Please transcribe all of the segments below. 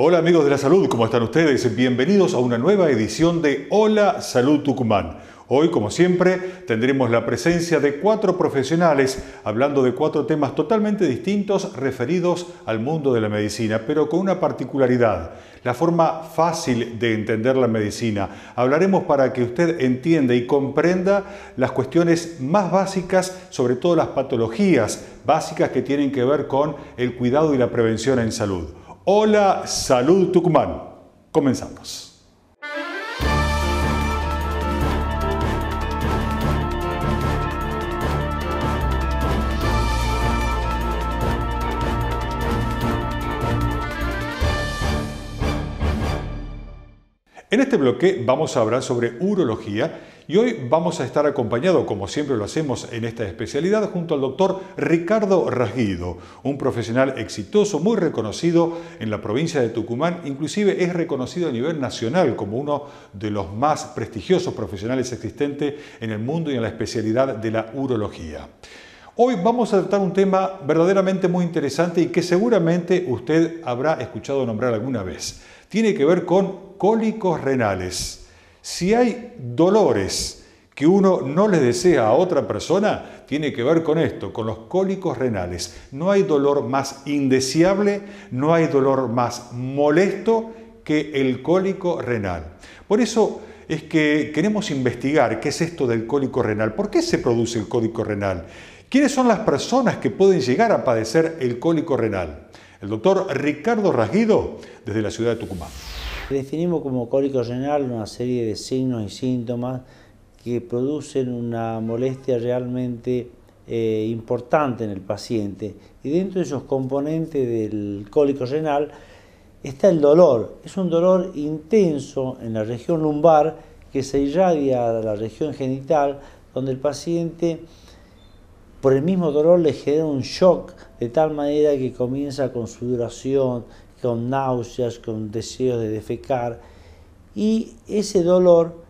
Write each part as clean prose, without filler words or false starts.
Hola amigos de la salud, ¿cómo están ustedes? Bienvenidos a una nueva edición de Hola Salud Tucumán. Hoy, como siempre, tendremos la presencia de 4 profesionales hablando de 4 temas totalmente distintos referidos al mundo de la medicina, pero con una particularidad, la forma fácil de entender la medicina. Hablaremos para que usted entienda y comprenda las cuestiones más básicas, sobre todo las patologías básicas que tienen que ver con el cuidado y la prevención en salud. Hola Salud Tucumán. Comenzamos. En este bloque vamos a hablar sobre urología y hoy vamos a estar acompañados, como siempre lo hacemos en esta especialidad, junto al doctor Ricardo Rasguido, un profesional exitoso, muy reconocido en la provincia de Tucumán, inclusive es reconocido a nivel nacional como uno de los más prestigiosos profesionales existentes en el mundo y en la especialidad de la urología. Hoy vamos a tratar un tema verdaderamente muy interesante y que seguramente usted habrá escuchado nombrar alguna vez. Tiene que ver con cólicos renales. Si hay dolores que uno no les desea a otra persona, tiene que ver con esto, con los cólicos renales. No hay dolor más indeseable, no hay dolor más molesto que el cólico renal. Por eso es que queremos investigar qué es esto del cólico renal. ¿Por qué se produce el cólico renal? ¿Quiénes son las personas que pueden llegar a padecer el cólico renal? El doctor Ricardo Rasguido, desde la ciudad de Tucumán. Definimos como cólico renal una serie de signos y síntomas que producen una molestia realmente importante en el paciente. Y dentro de esos componentes del cólico renal está el dolor. Es un dolor intenso en la región lumbar que se irradia a la región genital, donde el paciente, por el mismo dolor, le genera un shock de tal manera que comienza con sudoración, con náuseas, con deseos de defecar, y ese dolor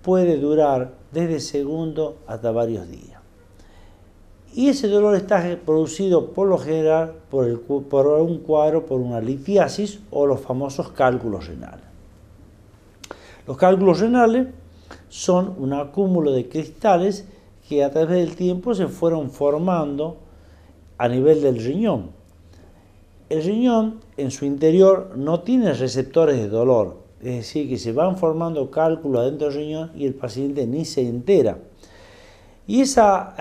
puede durar desde segundos hasta varios días. Y ese dolor está producido por lo general por un cuadro, por una litiasis o los famosos cálculos renales. Los cálculos renales son un acúmulo de cristales que a través del tiempo se fueron formando a nivel del riñón. El riñón en su interior no tiene receptores de dolor, es decir, que se van formando cálculos dentro del riñón y el paciente ni se entera. Y esa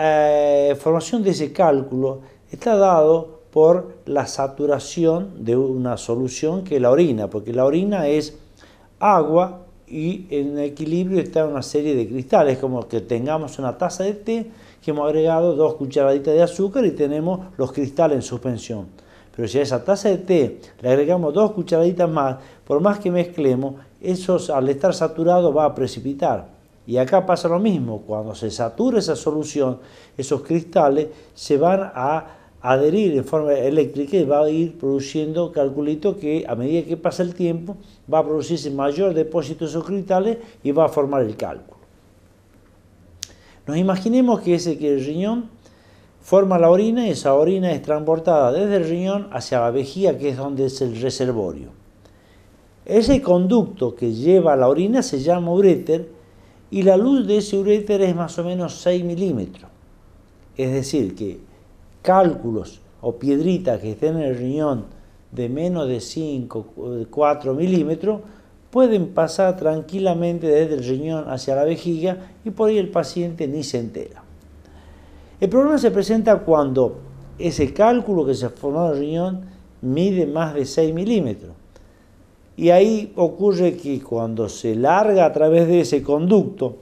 formación de ese cálculo está dado por la saturación de una solución que es la orina, porque la orina es agua y en equilibrio está una serie de cristales, como que tengamos una taza de té que hemos agregado 2 cucharaditas de azúcar y tenemos los cristales en suspensión. Pero si a esa taza de té le agregamos 2 cucharaditas más, por más que mezclemos, eso al estar saturado va a precipitar. Y acá pasa lo mismo, cuando se satura esa solución, esos cristales se van a adherir en forma eléctrica y va a ir produciendo calculitos que a medida que pasa el tiempo va a producirse mayor depósito de esos cristales y va a formar el cálculo. Nos imaginemos que el riñón forma la orina y esa orina es transportada desde el riñón hacia la vejiga, que es donde es el reservorio. Ese conducto que lleva la orina se llama uréter y la luz de ese uréter es más o menos 6 milímetros. Es decir, que cálculos o piedritas que estén en el riñón de menos de 5, 4 milímetros pueden pasar tranquilamente desde el riñón hacia la vejiga y por ahí el paciente ni se entera. El problema se presenta cuando ese cálculo que se formó en el riñón mide más de 6 milímetros. Y ahí ocurre que cuando se larga a través de ese conducto,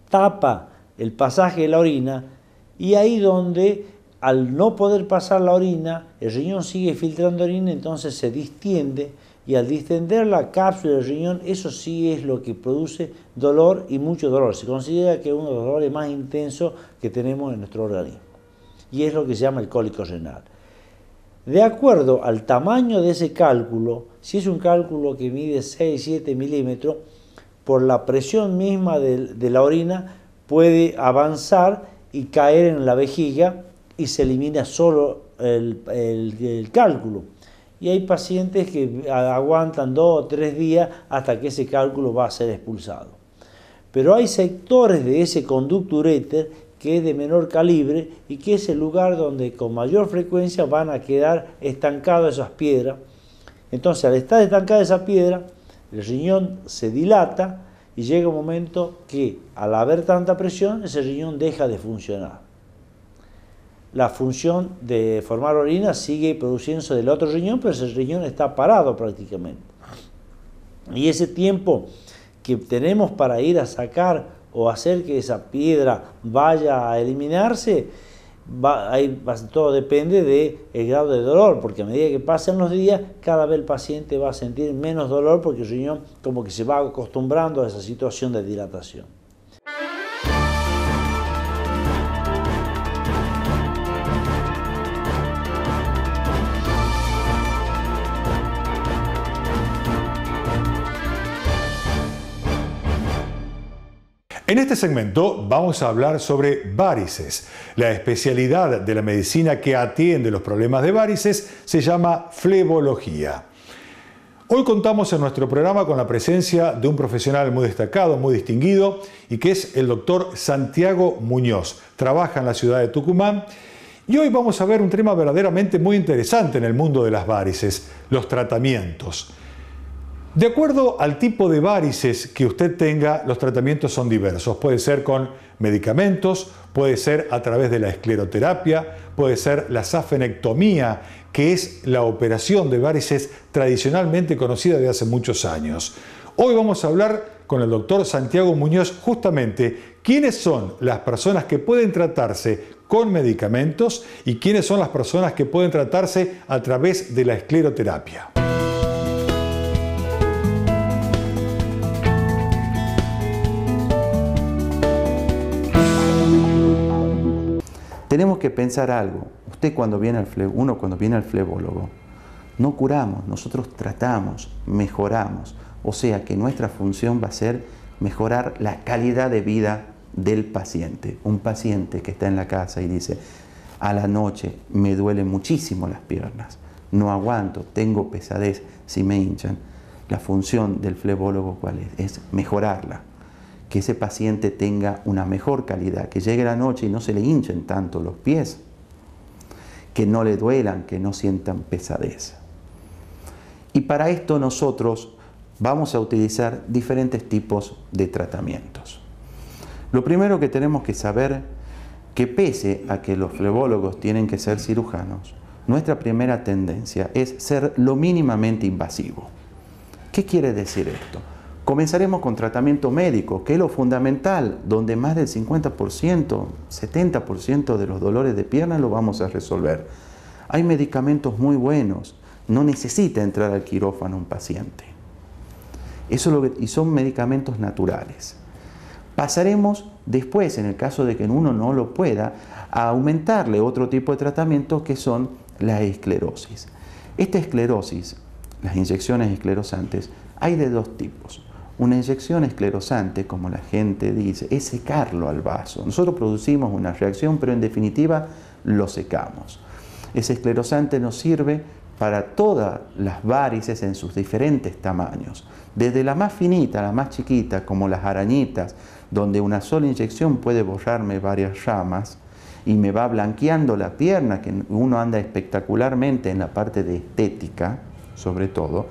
tapa el pasaje de la orina y ahí donde al no poder pasar la orina, el riñón sigue filtrando orina, entonces se distiende y al distender la cápsula del riñón, eso sí es lo que produce dolor y mucho dolor. Se considera que es uno de los dolores más intensos que tenemos en nuestro organismo. Y es lo que se llama el cólico renal. De acuerdo al tamaño de ese cálculo, si es un cálculo que mide 6-7 milímetros, por la presión misma de la orina puede avanzar y caer en la vejiga y se elimina solo el cálculo. y hay pacientes que aguantan 2 o 3 días hasta que ese cálculo va a ser expulsado. Pero hay sectores de ese conducto uréter que es de menor calibre y que es el lugar donde con mayor frecuencia van a quedar estancadas esas piedras. Entonces, al estar estancada esa piedra, el riñón se dilata y llega un momento que, al haber tanta presión, ese riñón deja de funcionar. La función de formar orina sigue produciéndose del otro riñón, pero ese riñón está parado prácticamente. Y ese tiempo que tenemos para ir a sacar o hacer que esa piedra vaya a eliminarse, todo depende del grado de dolor, porque a medida que pasan los días, cada vez el paciente va a sentir menos dolor porque el riñón como que se va acostumbrando a esa situación de dilatación. En este segmento vamos a hablar sobre varices. La especialidad de la medicina que atiende los problemas de varices se llama flebología. Hoy contamos en nuestro programa con la presencia de un profesional muy destacado, muy distinguido, y que es el doctor Santiago Muñoz. Trabaja en la ciudad de Tucumán y hoy vamos a ver un tema verdaderamente muy interesante en el mundo de las varices, los tratamientos. De acuerdo al tipo de varices que usted tenga, los tratamientos son diversos. Puede ser con medicamentos, puede ser a través de la escleroterapia, puede ser la safenectomía, que es la operación de varices tradicionalmente conocida de hace muchos años. Hoy vamos a hablar con el doctor Santiago Muñoz justamente quiénes son las personas que pueden tratarse con medicamentos y quiénes son las personas que pueden tratarse a través de la escleroterapia. Tenemos que pensar algo. Cuando viene al flebólogo, no curamos, nosotros tratamos, mejoramos. O sea que nuestra función va a ser mejorar la calidad de vida del paciente. Un paciente que está en la casa y dice, a la noche me duelen muchísimo las piernas, no aguanto, tengo pesadez si me hinchan. La función del flebólogo, ¿cuál es? Es mejorarla. Que ese paciente tenga una mejor calidad, que llegue la noche y no se le hinchen tanto los pies, que no le duelan, que no sientan pesadez. Y para esto nosotros vamos a utilizar diferentes tipos de tratamientos. Lo primero que tenemos que saber, que pese a que los flebólogos tienen que ser cirujanos, nuestra primera tendencia es ser lo mínimamente invasivo. ¿Qué quiere decir esto? Comenzaremos con tratamiento médico, que es lo fundamental, donde más del 50%, 70% de los dolores de pierna lo vamos a resolver. Hay medicamentos muy buenos, no necesita entrar al quirófano un paciente. Y son medicamentos naturales. Pasaremos después, en el caso de que uno no lo pueda, a aumentarle otro tipo de tratamiento que son la esclerosis. Esta esclerosis, las inyecciones esclerosantes, hay de dos tipos. Una inyección esclerosante, como la gente dice, es secarlo al vaso. Nosotros producimos una reacción, pero en definitiva lo secamos. Ese esclerosante nos sirve para todas las varices en sus diferentes tamaños. Desde la más finita a la más chiquita, como las arañitas, donde una sola inyección puede borrarme varias ramas y me va blanqueando la pierna, que uno anda espectacularmente en la parte de estética, sobre todo,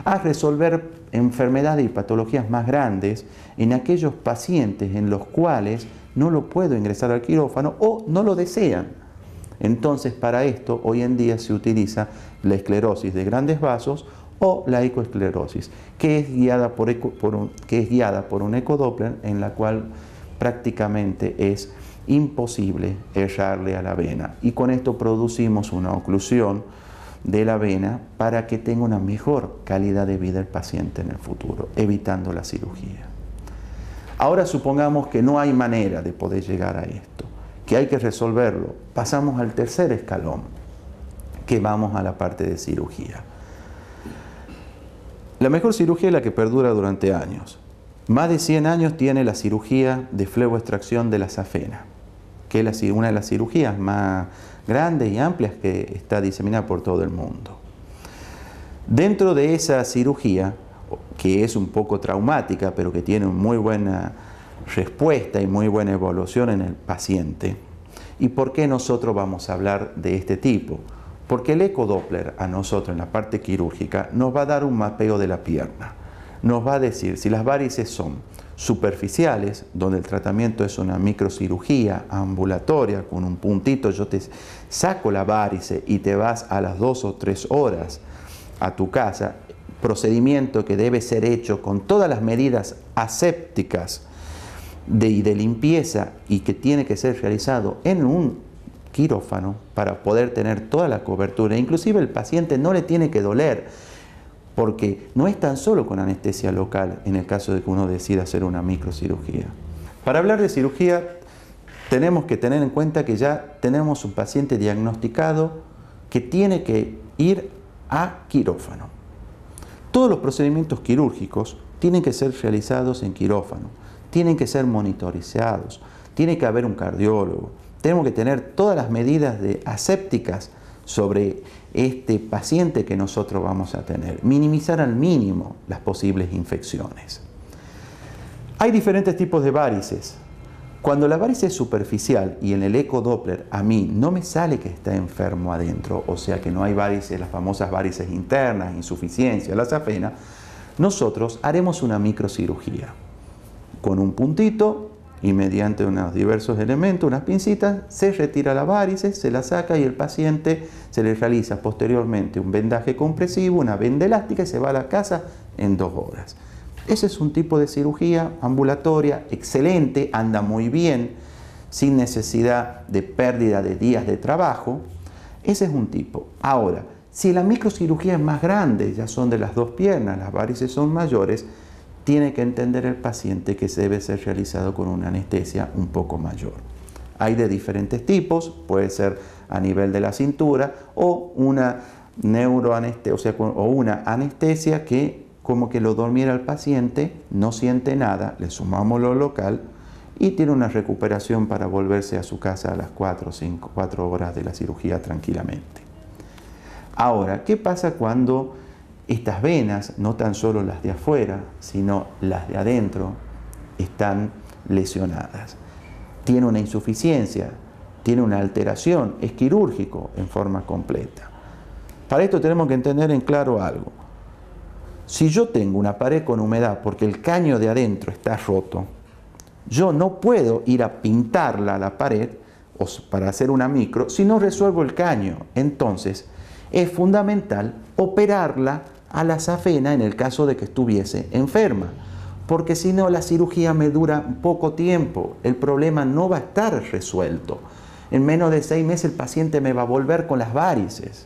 a resolver enfermedades y patologías más grandes en aquellos pacientes en los cuales no lo puedo ingresar al quirófano o no lo desean. Entonces, para esto, hoy en día se utiliza la esclerosis de grandes vasos o la ecoesclerosis, que es guiada por un ecodoppler, en la cual prácticamente es imposible errarle a la vena. Y con esto producimos una oclusión de la vena para que tenga una mejor calidad de vida el paciente en el futuro, evitando la cirugía. Ahora supongamos que no hay manera de poder llegar a esto, que hay que resolverlo. Pasamos al tercer escalón, que vamos a la parte de cirugía. La mejor cirugía es la que perdura durante años. Más de 100 años tiene la cirugía de fleboextracción de la safena, que es una de las cirugías más grandes y amplias que está diseminada por todo el mundo. Dentro de esa cirugía, que es un poco traumática, pero que tiene muy buena respuesta y muy buena evolución en el paciente. ¿Y por qué nosotros vamos a hablar de este tipo? Porque el ecodoppler a nosotros en la parte quirúrgica nos va a dar un mapeo de la pierna. Nos va a decir si las varices son superficiales, donde el tratamiento es una microcirugía ambulatoria, con un puntito yo te saco la varice y te vas a las 2 o 3 horas a tu casa, procedimiento que debe ser hecho con todas las medidas asépticas y de limpieza y que tiene que ser realizado en un quirófano para poder tener toda la cobertura. Inclusive el paciente no le tiene que doler, porque no es tan solo con anestesia local en el caso de que uno decida hacer una microcirugía. Para hablar de cirugía tenemos que tener en cuenta que ya tenemos un paciente diagnosticado que tiene que ir a quirófano. Todos los procedimientos quirúrgicos tienen que ser realizados en quirófano, tienen que ser monitorizados, tiene que haber un cardiólogo, tenemos que tener todas las medidas asépticas sobre este paciente que nosotros vamos a tener, minimizar al mínimo las posibles infecciones. Hay diferentes tipos de varices. Cuando la varice es superficial y en el ecodoppler a mí no me sale que está enfermo adentro, o sea que no hay varices, las famosas varices internas, insuficiencia, la safena, nosotros haremos una microcirugía con un puntito y mediante unos diversos elementos, unas pincitas, se retira la varice, se la saca y el paciente se le realiza posteriormente un vendaje compresivo, una venda elástica y se va a la casa en 2 horas. Ese es un tipo de cirugía ambulatoria excelente, anda muy bien, sin necesidad de pérdida de días de trabajo. Ese es un tipo. Ahora, si la microcirugía es más grande, ya son de las 2 piernas, las varices son mayores, tiene que entender el paciente que debe ser realizado con una anestesia un poco mayor. Hay de diferentes tipos, puede ser a nivel de la cintura o una neuroanestesia, o sea, o una anestesia que como que lo durmiera el paciente, no siente nada, le sumamos lo local y tiene una recuperación para volverse a su casa a las 4 horas de la cirugía tranquilamente. Ahora, ¿qué pasa cuando estas venas, no tan solo las de afuera, sino las de adentro, están lesionadas? Tiene una insuficiencia, tiene una alteración, es quirúrgico en forma completa. Para esto tenemos que entender en claro algo. Si yo tengo una pared con humedad porque el caño de adentro está roto, yo no puedo ir a pintarla a la pared para hacer una micro si no resuelvo el caño. Entonces, es fundamental operarla a la safena en el caso de que estuviese enferma, porque si no la cirugía me dura poco tiempo, el problema no va a estar resuelto. En menos de 6 meses el paciente me va a volver con las varices.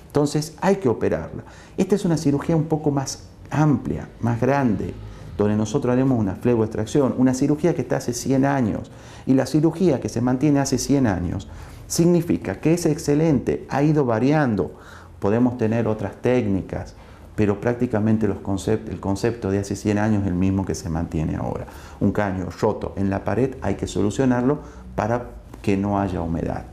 Entonces hay que operarla. Esta es una cirugía un poco más amplia, más grande, donde nosotros haremos una fleboextracción, una cirugía que está hace 100 años. Y la cirugía que se mantiene hace 100 años significa que es excelente, ha ido variando. Podemos tener otras técnicas, pero prácticamente el concepto de hace 100 años es el mismo que se mantiene ahora. Un caño roto en la pared hay que solucionarlo para que no haya humedad.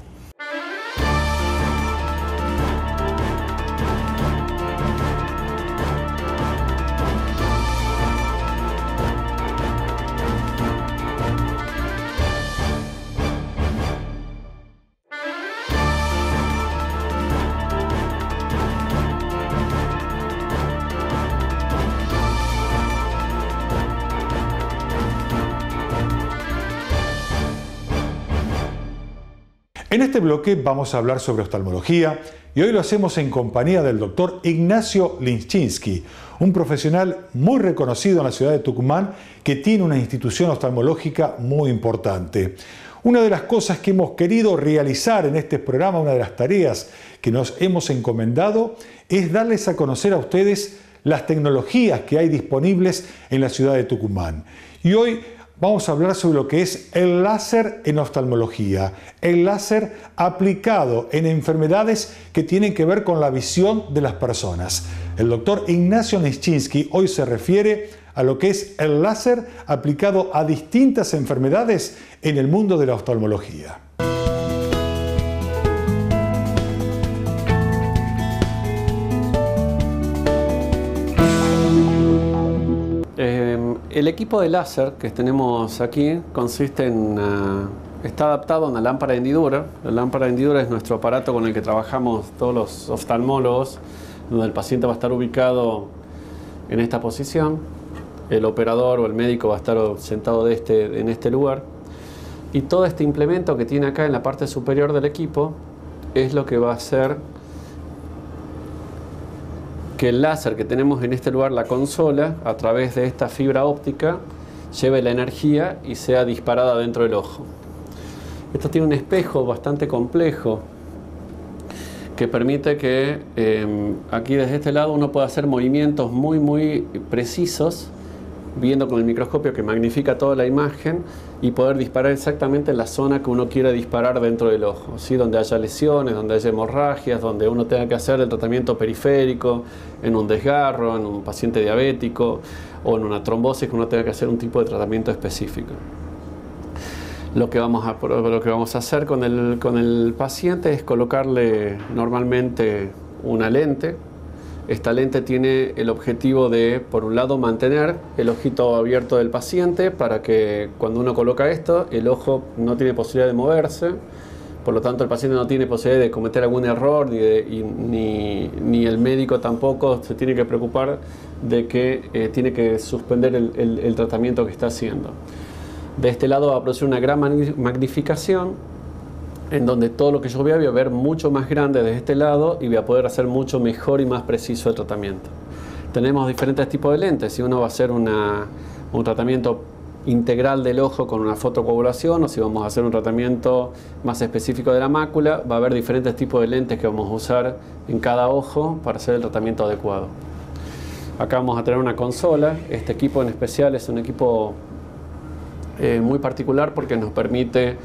En este bloque vamos a hablar sobre oftalmología y hoy lo hacemos en compañía del doctor Ignacio Lischinski, un profesional muy reconocido en la ciudad de Tucumán que tiene una institución oftalmológica muy importante. Una de las cosas que hemos querido realizar en este programa, una de las tareas que nos hemos encomendado, es darles a conocer a ustedes las tecnologías que hay disponibles en la ciudad de Tucumán. Y hoy vamos a hablar sobre lo que es el láser en oftalmología, el láser aplicado en enfermedades que tienen que ver con la visión de las personas. El doctor Ignacio Lischinski hoy se refiere a lo que es el láser aplicado a distintas enfermedades en el mundo de la oftalmología. El equipo de láser que tenemos aquí consiste en está adaptado a una lámpara de hendidura. La lámpara de hendidura es nuestro aparato con el que trabajamos todos los oftalmólogos, donde el paciente va a estar ubicado en esta posición. El operador o el médico va a estar sentado en este lugar. Y todo este implemento que tiene acá en la parte superior del equipo es lo que va a hacer que el láser que tenemos en este lugar, la consola, a través de esta fibra óptica, lleve la energía y sea disparada dentro del ojo. Esto tiene un espejo bastante complejo que permite que aquí desde este lado uno pueda hacer movimientos muy precisos, viendo con el microscopio que magnifica toda la imagen y poder disparar exactamente en la zona que uno quiera disparar dentro del ojo, ¿sí? Donde haya lesiones, donde haya hemorragias, donde uno tenga que hacer el tratamiento periférico, en un desgarro, en un paciente diabético o en una trombosis que uno tenga que hacer un tipo de tratamiento específico. Lo que vamos a hacer con el paciente es colocarle normalmente una lente. Esta lente tiene el objetivo de, por un lado, mantener el ojito abierto del paciente para que cuando uno coloca esto, el ojo no tiene posibilidad de moverse. Por lo tanto, el paciente no tiene posibilidad de cometer algún error ni el médico tampoco se tiene que preocupar de que tiene que suspender el tratamiento que está haciendo. De este lado va a producir una gran magnificación en donde todo lo que yo voy a ver mucho más grande de este lado y voy a poder hacer mucho mejor y más preciso el tratamiento. Tenemos diferentes tipos de lentes. Si uno va a hacer un tratamiento integral del ojo con una fotocoagulación o si vamos a hacer un tratamiento más específico de la mácula, va a haber diferentes tipos de lentes que vamos a usar en cada ojo para hacer el tratamiento adecuado. Acá vamos a tener una consola. Este equipo en especial es un equipo muy particular porque nos permite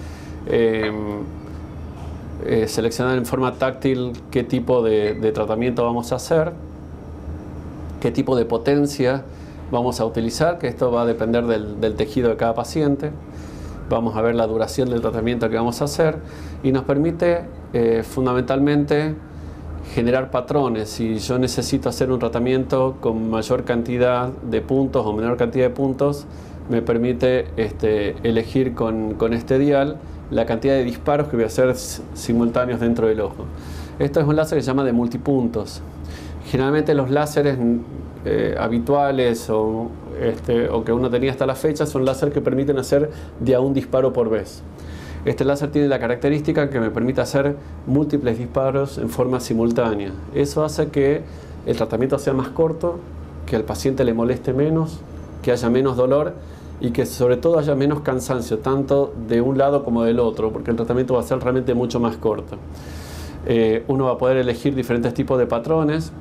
seleccionar en forma táctil qué tipo de tratamiento vamos a hacer, qué tipo de potencia vamos a utilizar, que esto va a depender del tejido de cada paciente. Vamos a ver la duración del tratamiento que vamos a hacer y nos permite fundamentalmente generar patrones. Si yo necesito hacer un tratamiento con mayor cantidad de puntos o menor cantidad de puntos, me permite elegir con este dial la cantidad de disparos que voy a hacer simultáneos dentro del ojo. Esto es un láser que se llama de multipuntos. Generalmente los láseres habituales o que uno tenía hasta la fecha son láser que permiten hacer de a un disparo por vez. Este láser tiene la característica que me permite hacer múltiples disparos en forma simultánea. Eso hace que el tratamiento sea más corto, que al paciente le moleste menos, que haya menos dolor y que sobre todo haya menos cansancio, tanto de un lado como del otro, porque el tratamiento va a ser realmente mucho más corto. Uno va a poder elegir diferentes tipos de patrones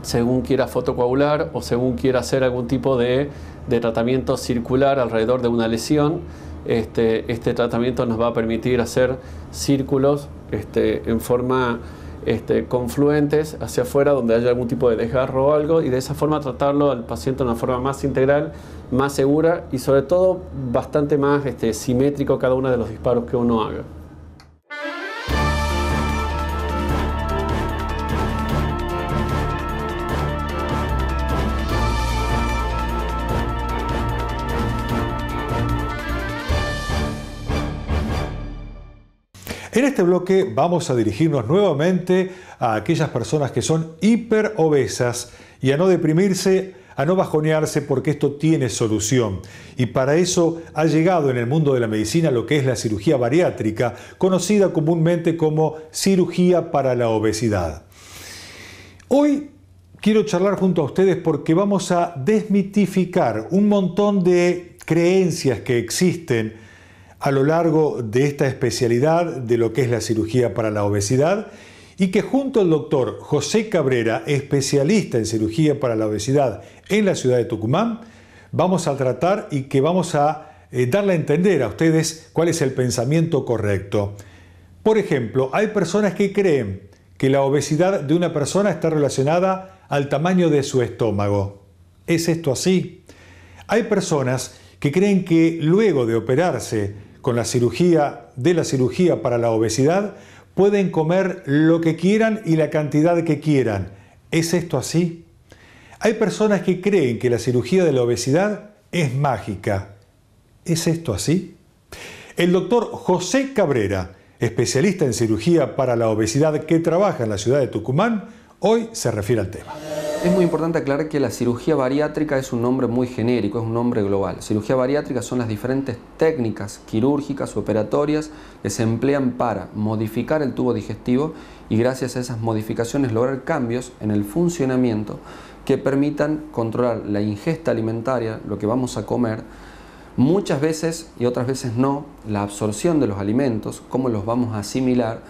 según quiera fotocoagular o según quiera hacer algún tipo de tratamiento circular alrededor de una lesión. Este tratamiento nos va a permitir hacer círculos en forma confluentes hacia afuera donde haya algún tipo de desgarro o algo, y de esa forma tratarlo al paciente de una forma más integral, más segura y sobre todo bastante más simétrico cada uno de los disparos que uno haga. En este bloque vamos a dirigirnos nuevamente a aquellas personas que son hiperobesas y a no deprimirse, a no bajonearse, porque esto tiene solución. Y para eso ha llegado en el mundo de la medicina lo que es la cirugía bariátrica, conocida comúnmente como cirugía para la obesidad. Hoy quiero charlar junto a ustedes porque vamos a desmitificar un montón de creencias que existen a lo largo de esta especialidad de lo que es la cirugía para la obesidad, y que junto al doctor José Cabrera, especialista en cirugía para la obesidad en la ciudad de Tucumán, vamos a tratar y que vamos a darle a entender a ustedes cuál es el pensamiento correcto. Por ejemplo, hay personas que creen que la obesidad de una persona está relacionada al tamaño de su estómago. ¿Es esto así? Hay personas que creen que luego de operarse con la cirugía para la obesidad pueden comer lo que quieran y la cantidad que quieran. ¿Es esto así? Hay personas que creen que la cirugía de la obesidad es mágica. ¿Es esto así? El doctor José Cabrera, especialista en cirugía para la obesidad que trabaja en la ciudad de Tucumán, hoy se refiere al tema. Es muy importante aclarar que la cirugía bariátrica es un nombre muy genérico, es un nombre global. Cirugía bariátrica son las diferentes técnicas quirúrgicas o operatorias que se emplean para modificar el tubo digestivo y gracias a esas modificaciones lograr cambios en el funcionamiento que permitan controlar la ingesta alimentaria, lo que vamos a comer, muchas veces y otras veces no, la absorción de los alimentos, cómo los vamos a asimilar,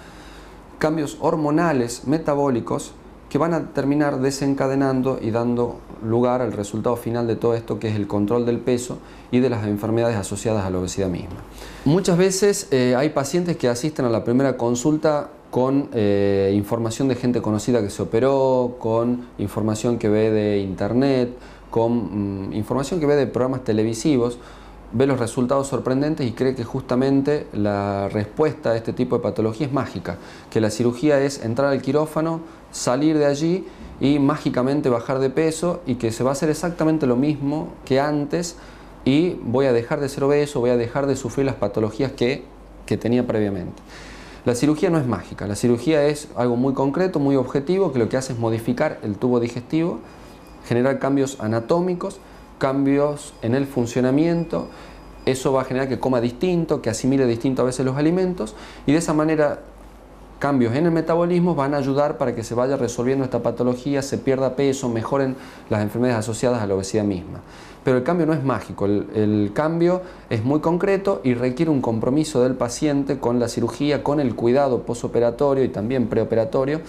cambios hormonales, metabólicos, que van a terminar desencadenando y dando lugar al resultado final de todo esto, que es el control del peso y de las enfermedades asociadas a la obesidad misma. Muchas veces hay pacientes que asisten a la primera consulta con información de gente conocida que se operó, con información que ve de internet, con información que ve de programas televisivos, ve los resultados sorprendentes y cree que justamente la respuesta a este tipo de patología es mágica, que la cirugía es entrar al quirófano, salir de allí y mágicamente bajar de peso y que se va a hacer exactamente lo mismo que antes y voy a dejar de ser obeso, voy a dejar de sufrir las patologías que tenía previamente. La cirugía no es mágica, la cirugía es algo muy concreto, muy objetivo, que lo que hace es modificar el tubo digestivo, generar cambios anatómicos, cambios en el funcionamiento, eso va a generar que coma distinto, que asimile distinto a veces los alimentos y de esa manera cambios en el metabolismo van a ayudar para que se vaya resolviendo esta patología, se pierda peso, mejoren las enfermedades asociadas a la obesidad misma. Pero el cambio no es mágico, el cambio es muy concreto y requiere un compromiso del paciente con la cirugía, con el cuidado posoperatorio y también preoperatorio,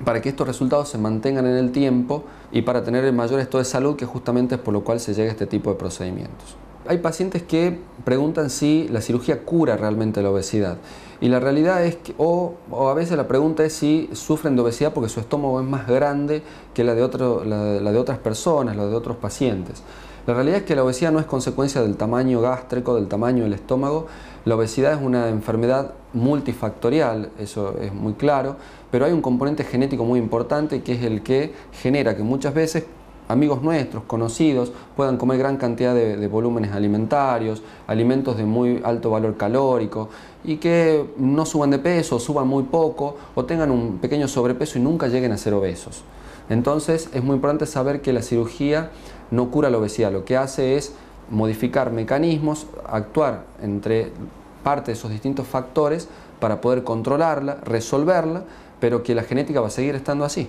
para que estos resultados se mantengan en el tiempo y para tener el mayor estado de salud, que justamente es por lo cual se llega a este tipo de procedimientos. Hay pacientes que preguntan si la cirugía cura realmente la obesidad y la realidad es que, o a veces la pregunta es si sufren de obesidad porque su estómago es más grande que la de otras personas, la de otros pacientes. La realidad es que la obesidad no es consecuencia del tamaño gástrico, del tamaño del estómago. La obesidad es una enfermedad multifactorial, eso es muy claro, pero hay un componente genético muy importante que es el que genera que muchas veces amigos nuestros, conocidos, puedan comer gran cantidad de volúmenes alimentarios, alimentos de muy alto valor calórico y que no suban de peso, suban muy poco o tengan un pequeño sobrepeso y nunca lleguen a ser obesos. Entonces es muy importante saber que la cirugía no cura la obesidad, lo que hace es modificar mecanismos, actuar entre parte de esos distintos factores para poder controlarla, resolverla, pero que la genética va a seguir estando así.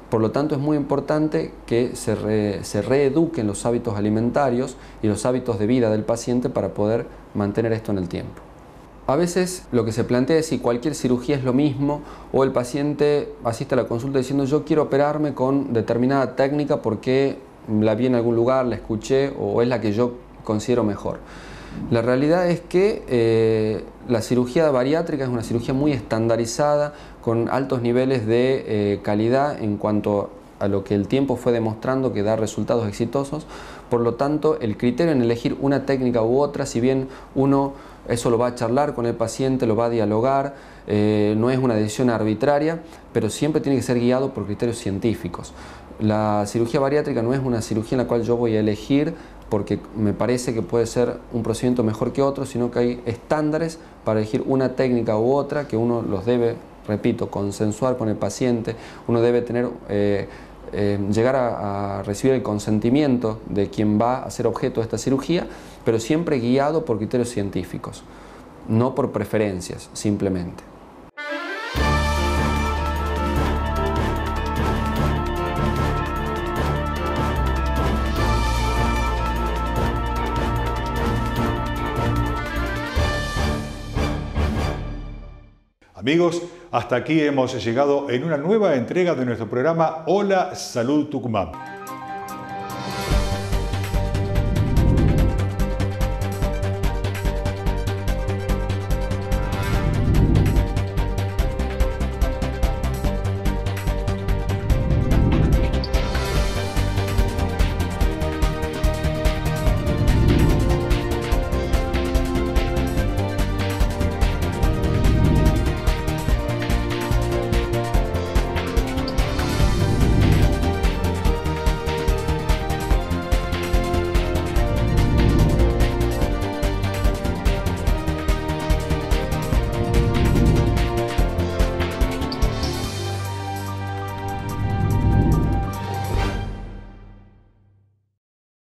Por lo tanto, es muy importante que se reeduquen los hábitos alimentarios y los hábitos de vida del paciente para poder mantener esto en el tiempo. A veces lo que se plantea es si cualquier cirugía es lo mismo o el paciente asiste a la consulta diciendo yo quiero operarme con determinada técnica porque la vi en algún lugar, la escuché o es la que yo considero mejor. La realidad es que la cirugía bariátrica es una cirugía muy estandarizada, con altos niveles de calidad en cuanto a lo que el tiempo fue demostrando que da resultados exitosos. Por lo tanto, el criterio en elegir una técnica u otra, si bien uno eso lo va a charlar con el paciente, lo va a dialogar, no es una decisión arbitraria, pero siempre tiene que ser guiado por criterios científicos. La cirugía bariátrica no es una cirugía en la cual yo voy a elegir porque me parece que puede ser un procedimiento mejor que otro, sino que hay estándares para elegir una técnica u otra que uno los debe, repito, consensuar con el paciente, uno debe tener, llegar a recibir el consentimiento de quien va a ser objeto de esta cirugía, pero siempre guiado por criterios científicos, no por preferencias, simplemente. Amigos, hasta aquí hemos llegado en una nueva entrega de nuestro programa Hola Salud Tucumán.